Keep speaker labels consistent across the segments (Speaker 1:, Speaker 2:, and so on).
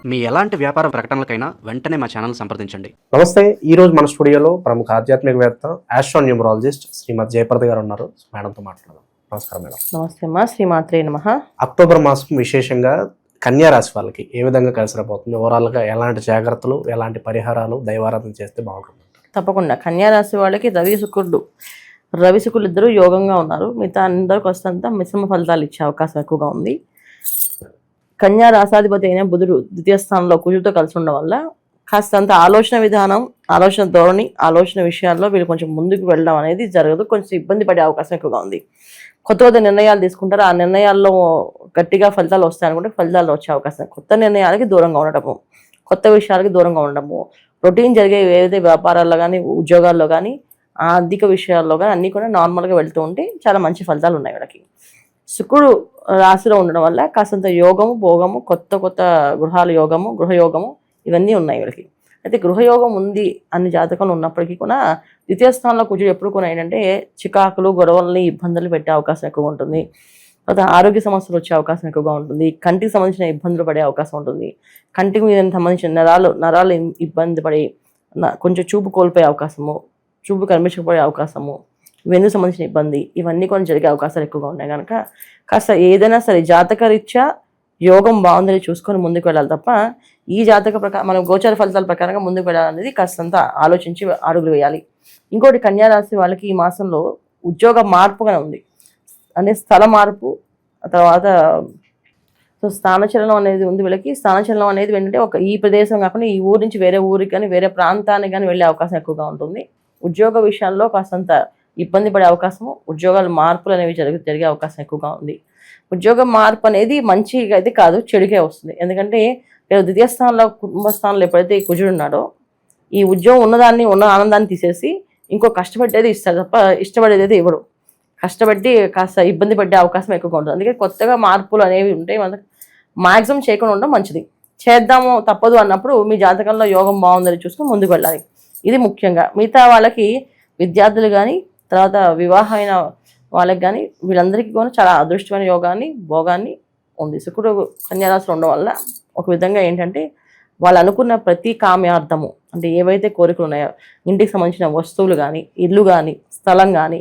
Speaker 1: మీ ఎలాంటి వ్యాపార ప్రకటనలకైనా వెంటనే మా ఛానల్ సంప్రదించండి.
Speaker 2: నమస్తే. ఈ రోజు మన స్టూడియోలో ప్రముఖ ఆధ్యాత్మికవేత్త ఆస్ట్రోన్యూమరాలజిస్ట్ శ్రీమతి జయప్రద గారు ఉన్నారు. మేడంతో మాట్లాడదాం. నమస్కారం మేడం.
Speaker 3: నమస్తే అమ్మా. శ్రీమాత్రే నమః.
Speaker 2: అక్టోబర్ మాసం విశేషంగా కన్యా రాశి వాళ్ళకి ఏ విధంగా కలిసి రాబోతుంది, ఓవరాల్గా ఎలాంటి జాగ్రత్తలు, ఎలాంటి పరిహారాలు, దైవారాధన చేస్తే బాగుంటుంది?
Speaker 3: తప్పకుండా కన్యా రాశి వాళ్ళకి రవి శుక్రులు ఇద్దరు యోగంగా ఉన్నారు. మిగతా అందరికి వస్తంత మిశ్రమ ఫలితాలు ఇచ్చే అవకాశం ఎక్కువగా ఉంది. కన్యా రాశాధిపతి అయిన బుధుడు ద్వితీయ స్థానంలో కుజుడితో కలిసి ఉండడం వల్ల కాస్తంత ఆలోచన విధానం, ఆలోచన ధోరణి, ఆలోచన విషయాల్లో వీళ్ళు కొంచెం ముందుకు వెళ్ళడం అనేది జరగదు. కొంచెం ఇబ్బంది పడే అవకాశం ఎక్కువగా ఉంది. కొత్త నిర్ణయాలు తీసుకుంటారు. ఆ నిర్ణయాల్లో గట్టిగా ఫలితాలు వస్తాయనుకుంటే ఫలితాలు వచ్చే అవకాశం. కొత్త నిర్ణయాలకి దూరంగా ఉండటము, కొత్త విషయాలకి దూరంగా ఉండడము, రొటీన్ జరిగే ఏదైతే వ్యాపారాల్లో కానీ, ఉద్యోగాల్లో కానీ, ఆర్థిక విషయాల్లో కానీ అన్నీ కూడా నార్మల్గా వెళ్తూ ఉంటే చాలా మంచి ఫలితాలు ఉన్నాయి వీళ్ళకి. శుక్రుడు రాశిలో ఉండడం వల్ల కాస్తంత యోగము, భోగము, కొత్త గృహాల యోగము, గృహయోగము ఇవన్నీ ఉన్నాయి వీళ్ళకి. అయితే గృహయోగం ఉంది అన్ని జాతకంలో ఉన్నప్పటికీ కూడా ద్వితీయ స్థానంలో కుజుడు ఎప్పుడు కూడా ఏంటంటే చికాకులు, గొడవల్ని, ఇబ్బందులు పెట్టే అవకాశం ఎక్కువ ఉంటుంది. తర్వాత ఆరోగ్య సమస్యలు వచ్చే అవకాశం ఎక్కువగా ఉంటుంది. కంటికి సంబంధించిన ఇబ్బందులు పడే అవకాశం ఉంటుంది. కంటికి మీద సంబంధించిన నరాలు ఇబ్బంది పడి కొంచెం చూపు కోల్పోయే అవకాశము, చూపు కనిపించకపోయే అవకాశము, వెన్నుకు సంబంధించిన ఇబ్బంది ఇవన్నీ కొన్ని జరిగే అవకాశాలు ఎక్కువగా ఉన్నాయి. కనుక కాస్త ఏదైనా సరే జాతకరీత్యా యోగం బాగుందని చూసుకొని ముందుకు వెళ్ళాలి తప్ప ఈ జాతక ప్రకారం మనం గోచార ఫలితాల ప్రకారంగా ముందుకు వెళ్ళాలనేది కాస్తంత ఆలోచించి అడుగులు వేయాలి. ఇంకోటి కన్యా రాశి వాళ్ళకి ఈ మాసంలో ఉద్యోగ మార్పుగా ఉంది. అంటే స్థల మార్పు, తర్వాత స్థానచలనం అనేది ఉంది వీళ్ళకి. స్థానచలనం అనేది ఏంటంటే ఈ ప్రదేశం కాకుండా ఈ ఊరి నుంచి వేరే ఊరికి కానీ, వేరే ప్రాంతానికి కానీ వెళ్ళే అవకాశం ఎక్కువగా ఉంటుంది. ఉద్యోగ విషయాల్లో కాస్తంత ఇబ్బంది పడే అవకాశము, ఉద్యోగాల మార్పులు అనేవి జరిగే అవకాశం ఎక్కువగా ఉంది. ఉద్యోగ మార్పు అనేది మంచిగా అయితే కాదు, చెడుకే వస్తుంది. ఎందుకంటే ద్వితీయ స్థానంలో, కుటుంబ స్థానంలో ఎప్పుడైతే కుజుడు ఉన్నాడో ఈ ఉద్యోగం ఉన్న ఆనందాన్ని తీసేసి ఇంకో కష్టపడేది ఇస్తాడు తప్ప ఇష్టపడేది అయితే ఇవ్వడు. కష్టపడి కాస్త ఇబ్బంది పడే అవకాశం ఎక్కువగా ఉంటుంది. అందుకే కొత్తగా మార్పులు అనేవి ఉంటాయి. మనకు మ్యాక్సిమం చేయకుండా ఉండడం మంచిది. చేద్దాము తప్పదు అన్నప్పుడు మీ జాతకంలో యోగం బాగుందని చూసుకుని ముందుకు వెళ్ళాలి. ఇది ముఖ్యంగా. మిగతా వాళ్ళకి విద్యార్థులు కానీ, తర్వాత వివాహమైన వాళ్ళకి కానీ వీళ్ళందరికీ కూడా చాలా అదృష్టమైన యోగాన్ని, భోగాన్ని ఉంది. శుక్రుడు కన్యారాశిలో ఉండడం వల్ల ఒక విధంగా ఏంటంటే వాళ్ళు అనుకున్న ప్రతి కామ్యార్థము, అంటే ఏవైతే కోరికలు ఉన్నాయో ఇంటికి సంబంధించిన వస్తువులు కానీ, ఇల్లు కానీ, స్థలం కానీ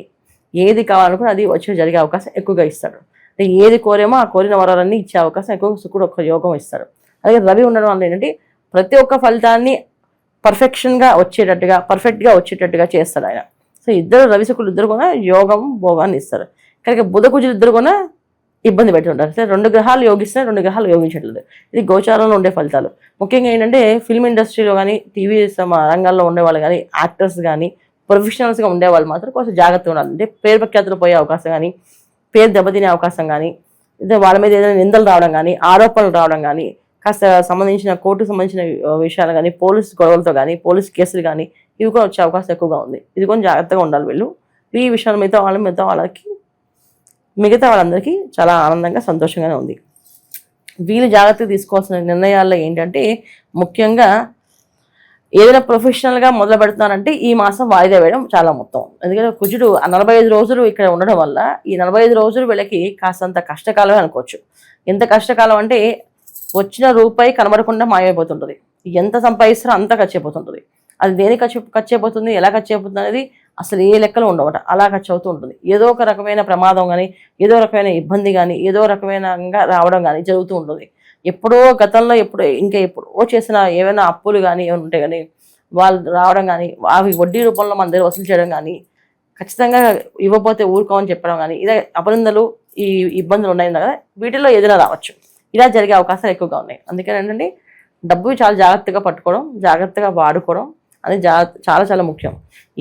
Speaker 3: ఏది కావాలనుకుని అది వచ్చి జరిగే అవకాశం ఎక్కువగా ఇస్తాడు. అంటే ఏది కోరేమో ఆ కోరిన వరాలన్నీ ఇచ్చే అవకాశం ఎక్కువ శుక్రుడు ఒక యోగం ఇస్తాడు. అలాగే రవి ఉండడం వల్ల ఏంటంటే ప్రతి ఒక్క ఫలితాన్ని పర్ఫెక్ట్గా వచ్చేటట్టుగా చేస్తాడు ఆయన. సో రవి శుక్రులు ఇద్దరు కూడా యోగం, భోగాన్ని ఇస్తారు. కనుక బుధ కుజులు ఇద్దరు కూడా ఇబ్బంది పెట్టి ఉంటారు. సరే, 2 గ్రహాలు యోగిస్తే 2 గ్రహాలు యోగించట్లేదు. ఇది గోచారంలో ఉండే ఫలితాలు. ముఖ్యంగా ఏంటంటే ఫిల్మ్ ఇండస్ట్రీలో కానీ, టీవీ రంగాల్లో ఉండేవాళ్ళు కానీ, యాక్టర్స్ కానీ, ప్రొఫెషనల్స్గా ఉండేవాళ్ళు మాత్రం కొంచెం జాగ్రత్తగా ఉండాలి. అంటే పేరు ప్రఖ్యాతులు పోయే అవకాశం కానీ, పేరు దెబ్బతినే అవకాశం కానీ, వాళ్ళ మీద ఏదైనా నిందలు రావడం కానీ, ఆరోపణలు రావడం కానీ, కాస్త సంబంధించిన కోర్టుకు సంబంధించిన విషయాలు కానీ, పోలీసు గొడవలతో కానీ, పోలీసు కేసులు కానీ ఇవి కూడా వచ్చే అవకాశం ఎక్కువగా ఉంది. ఇది కొంచెం జాగ్రత్తగా ఉండాలి వీళ్ళు. ఈ విషయాలు మిగతా వాళ్ళందరికీ చాలా ఆనందంగా, సంతోషంగానే ఉంది. వీళ్ళు జాగ్రత్తగా తీసుకోవాల్సిన నిర్ణయాల్లో ఏంటంటే ముఖ్యంగా ఏదైనా ప్రొఫెషనల్గా మొదలు పెడుతున్నారంటే ఈ మాసం వాయిదా వేయడం చాలా మొత్తం. ఎందుకంటే కుజుడు 45 రోజులు ఇక్కడ ఉండడం వల్ల ఈ 45 రోజులు వీళ్ళకి కాస్తంత కష్టకాలమే అనుకోవచ్చు. ఎంత కష్టకాలం అంటే వచ్చిన రూపాయి కనబడకుండా మాయమైపోతుంటుంది. ఎంత సంపాదిస్తారో అంతా ఖర్చు అయిపోతుంటుంది. అది దేనికి ఖర్చు అయిపోతుంది, ఎలా ఖర్చు అయిపోతుంది అనేది అసలు ఏ లెక్కలు ఉండవట. అలా ఖర్చు అవుతూ ఉంటుంది. ఏదో ఒక రకమైన ప్రమాదం కానీ, ఏదో రకమైన ఇబ్బంది కానీ, ఏదో రకమైన రావడం కానీ జరుగుతూ ఉంటుంది. గతంలో ఎప్పుడో చేసిన ఏమైనా అప్పులు కానీ ఏమైనా ఉంటే కానీ వాళ్ళు రావడం కానీ, అవి వడ్డీ రూపంలో మన దగ్గర వసూలు చేయడం కానీ, ఖచ్చితంగా ఇవ్వకపోతే ఊరుకోమని చెప్పడం కానీ, ఇదే అపనిందలు, ఈ ఇబ్బందులు ఉన్నాయి కదా, వీటిల్లో ఏదైనా రావచ్చు. ఇలా జరిగే అవకాశాలు ఎక్కువగా ఉన్నాయి. అందుకని ఏంటంటే డబ్బు చాలా జాగ్రత్తగా పట్టుకోవడం, జాగ్రత్తగా వాడుకోవడం అనేది చాలా చాలా ముఖ్యం.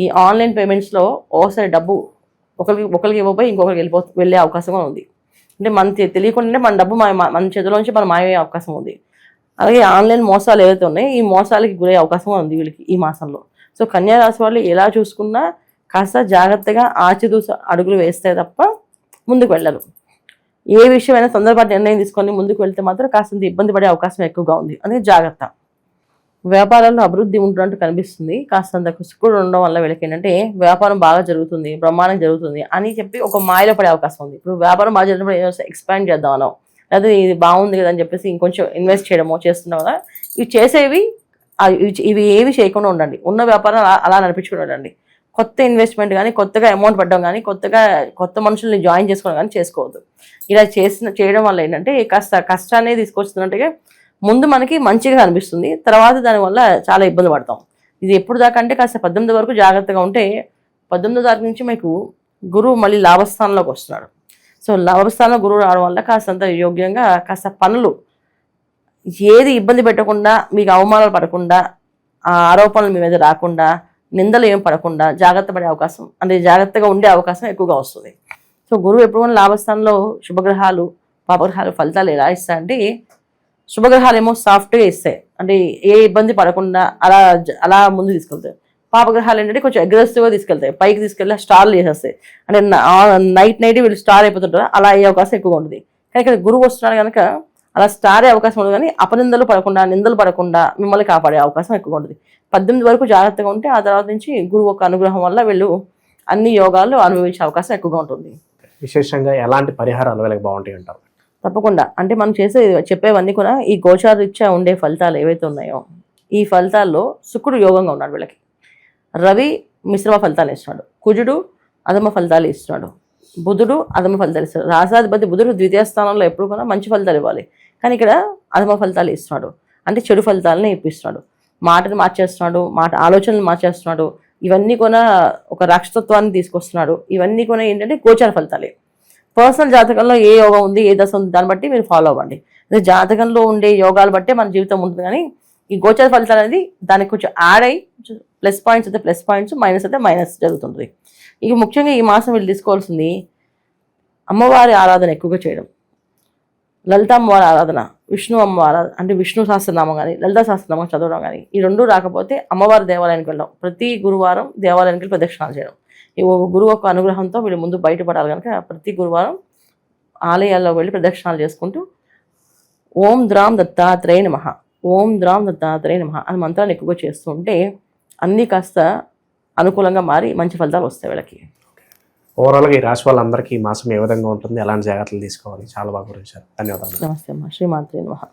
Speaker 3: ఈ ఆన్లైన్ పేమెంట్స్లో ఓసారి డబ్బు ఒకరికి ఇవ్వబోయి ఇంకొకరికి వెళ్ళే అవకాశం కూడా ఉంది. అంటే మనకి తెలియకుండానే మన డబ్బు మన చేతిలోంచి మనం మాయమయ్యే అవకాశం ఉంది. అలాగే ఆన్లైన్ మోసాలు ఏవైతే ఉన్నాయో ఈ మోసాలకి గురయ్యే అవకాశం ఉంది వీళ్ళకి ఈ మాసంలో. సో కన్యా రాశి వాళ్ళు ఎలా చూసుకున్నా కాస్త జాగ్రత్తగా ఆచితూచి అడుగులు వేస్తే తప్ప ముందుకు వెళ్ళరు. ఏ విషయమైనా తొందరపాటు నిర్ణయం తీసుకొని ముందుకు వెళ్తే మాత్రం కాస్తంత ఇబ్బంది పడే అవకాశం ఎక్కువగా ఉంది. అందుకే జాగ్రత్త. వ్యాపారంలో అభివృద్ధి ఉంటున్నట్టు కనిపిస్తుంది. కాస్తంత శుక్రుడు ఉండడం వల్ల వీళ్ళకి ఏంటంటే వ్యాపారం బాగా జరుగుతుంది, బ్రహ్మాండం జరుగుతుంది అని చెప్పి ఒక మాయలో పడే అవకాశం ఉంది. ఇప్పుడు వ్యాపారం బాగా జరిగినప్పుడు ఎక్స్పాండ్ చేద్దామనో, లేదా ఇది బాగుంది కదా అని చెప్పేసి ఇంకొంచెం ఇన్వెస్ట్ చేయడమో చేస్తున్నాం కదా, ఇవి చేసేవి ఇవి ఏవి చేయకుండా ఉండండి. ఉన్న వ్యాపారం అలా నడిపించుకుని ఉండండి. కొత్త ఇన్వెస్ట్మెంట్ కానీ, కొత్తగా అమౌంట్ పడడం కానీ, కొత్త మనుషుల్ని జాయిన్ చేసుకోవడం కానీ చేసుకోవద్దు. ఇలా చేయడం వల్ల ఏంటంటే కష్టాన్ని తీసుకొస్తున్నట్టుగా ముందు మనకి మంచిగా అనిపిస్తుంది, తర్వాత దానివల్ల చాలా ఇబ్బంది పడతాం. ఇది ఎప్పుడు దాకా అంటే కాస్త 18 వరకు జాగ్రత్తగా ఉంటే 18వ తారీఖు నుంచి మీకు గురువు మళ్ళీ లాభస్థానంలోకి వస్తున్నాడు. సో లాభస్థానంలో గురువు రావడం వల్ల కాస్తంత యోగ్యంగా కాస్త పనులు ఏది ఇబ్బంది పెట్టకుండా, మీకు అవమానాలు పడకుండా, ఆ ఆరోపణలు మీ మీద రాకుండా, నిందలు ఏం పడకుండా జాగ్రత్త పడే అవకాశం, అంటే జాగ్రత్తగా ఉండే అవకాశం ఎక్కువగా వస్తుంది. సో గురువు ఎప్పుడు కూడా లాభస్థానంలో శుభగ్రహాలు పాపగ్రహాలు ఫలితాలు ఎలా ఇస్తాయంటే, శుభగ్రహాలు ఏమో సాఫ్ట్గా ఇస్తాయి, అంటే ఏ ఇబ్బంది పడకుండా అలా ముందు తీసుకెళ్తాయి. పాపగ్రహాలు ఏంటంటే కొంచెం అగ్రెసివ్గా తీసుకెళ్తాయి, పైకి తీసుకెళ్ళి స్టార్లు చేసేస్తాయి, అంటే నైట్ వీళ్ళు స్టార్ అయిపోతుంటారు, అలా అయ్యే అవకాశం ఎక్కువగా ఉంటుంది. కానీ ఇక్కడ గురువు వస్తున్నాడు కనుక అలా స్టార్ అయ్యే అవకాశం ఉండదు, కానీ అపనిందలు పడకుండా, నిందలు పడకుండా మిమ్మల్ని కాపాడే అవకాశం ఎక్కువగా ఉంటుంది. 18 వరకు జాగ్రత్తగా ఉంటే ఆ తర్వాత నుంచి గురువు ఒక అనుగ్రహం వల్ల వీళ్ళు అన్ని యోగాలు అనుభవించే అవకాశం ఎక్కువగా ఉంటుంది.
Speaker 2: విశేషంగా ఎలాంటి పరిహారాలు వీళ్ళకి బాగుంటాయి అంటారు?
Speaker 3: తప్పకుండా, అంటే మనం చెప్పేవన్నీ కూడా ఈ గోచారీత్యా ఉండే ఫలితాలు ఏవైతే ఉన్నాయో, ఈ ఫలితాల్లో శుక్రుడు యోగంగా ఉన్నాడు వీళ్ళకి, రవి మిశ్రమ ఫలితాలు ఇస్తున్నాడు, కుజుడు అధమ ఫలితాలు ఇస్తున్నాడు, బుధుడు అధమ ఫలితాలు ఇస్తాడు. రాసాధిపతి బుధుడు ద్వితీయ స్థానంలో ఎప్పుడు కూడా మంచి ఫలితాలు ఇవ్వాలి, కానీ ఇక్కడ అధమ ఫలితాలు ఇస్తున్నాడు, అంటే చెడు ఫలితాలని ఇప్పిస్తున్నాడు. మాటను మార్చేస్తున్నాడు, ఆలోచనలు మార్చేస్తున్నాడు, ఇవన్నీ కూడా ఒక రాక్షసత్వాన్ని తీసుకొస్తున్నాడు. ఇవన్నీ కూడా ఏంటంటే గోచార ఫలితాలే. పర్సనల్ జాతకంలో ఏ యోగం ఉంది, ఏ దశ ఉంది, దాన్ని బట్టి మీరు ఫాలో అవ్వండి. అదే జాతకంలో ఉండే యోగాలు బట్టే మన జీవితం ఉంటుంది, కానీ ఈ గోచార ఫలితాలు అనేది దానికి కొంచెం యాడ్ అయ్యి ప్లస్ పాయింట్స్ అయితే ప్లస్ పాయింట్స్, మైనస్ అయితే మైనస్ జరుగుతుంది. ఇక ముఖ్యంగా ఈ మాసం వీళ్ళు తీసుకోవాల్సింది అమ్మవారి ఆరాధన ఎక్కువగా చేయడం, లలిత అమ్మవారి ఆరాధన, విష్ణు అమ్మవారి ఆరాధన, అంటే విష్ణు సహస్రనామం కానీ లలిత సహస్రనామం చదవడం కానీ, ఈ రెండు రాకపోతే అమ్మవారి దేవాలయానికి వెళ్ళడం, ప్రతి గురువారం దేవాలయానికి వెళ్ళి ప్రదక్షిణాలు చేయడం. ఈ గురువు యొక్క అనుగ్రహంతో వీళ్ళు ముందు బయటపడాలి కనుక ప్రతి గురువారం ఆలయాల్లో వెళ్ళి ప్రదక్షిణాలు చేసుకుంటూ ఓం ద్రాం దత్తాత్రేయ నమః, ఓం ద్రాం దత్తాత్రేయ నమః అని మంత్రాన్ని ఎక్కువగా చేస్తూ ఉంటే అన్నీ కాస్త అనుకూలంగా మారి మంచి ఫలితాలు వస్తాయి వీళ్ళకి.
Speaker 2: ఓవరాల్గా ఈ రాశి వాళ్ళందరికీ ఈ మాసం ఏ విధంగా ఉంటుంది, ఎలాంటి జాగ్రత్తలు తీసుకోవాలి, చాలా బాగా గురించారు. ధన్యవాదాలు.
Speaker 3: నమస్తే అమ్మ. శ్రీమాత్రే నమః.